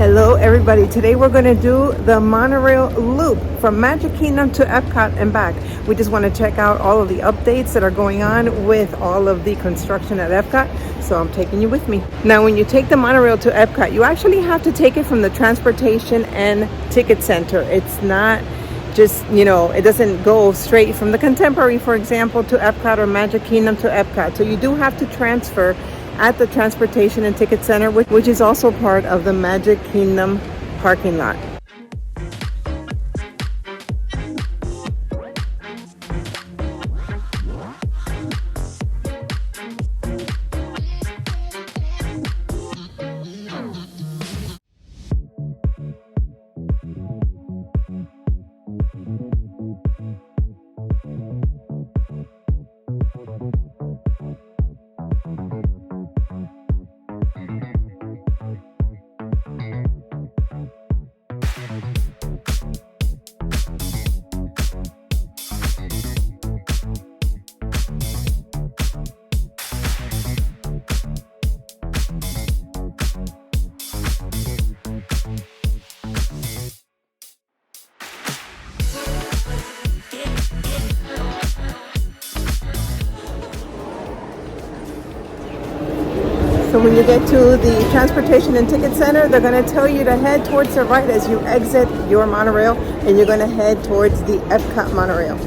Hello everybody, today we're going to do the monorail loop from Magic Kingdom to Epcot and back. We just want to check out all of the updates that are going on with all of the construction at Epcot, so I'm taking you with me. Now when you take the monorail to Epcot, you actually have to take it from the transportation and ticket center. It's not just, it doesn't go straight from the Contemporary, for example, to Epcot or Magic Kingdom to Epcot. So you do have to transfer at the Transportation and Ticket Center, which is also part of the Magic Kingdom parking lot. So when you get to the Transportation and Ticket Center, they're going to tell you to head towards the right as you exit your monorail, and you're going to head towards the Epcot monorail.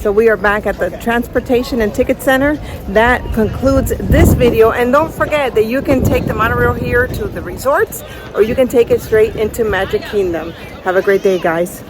So we are back at the Transportation and Ticket Center. That concludes this video. And don't forget that you can take the monorail here to the resorts, or you can take it straight into Magic Kingdom. Have a great day, guys.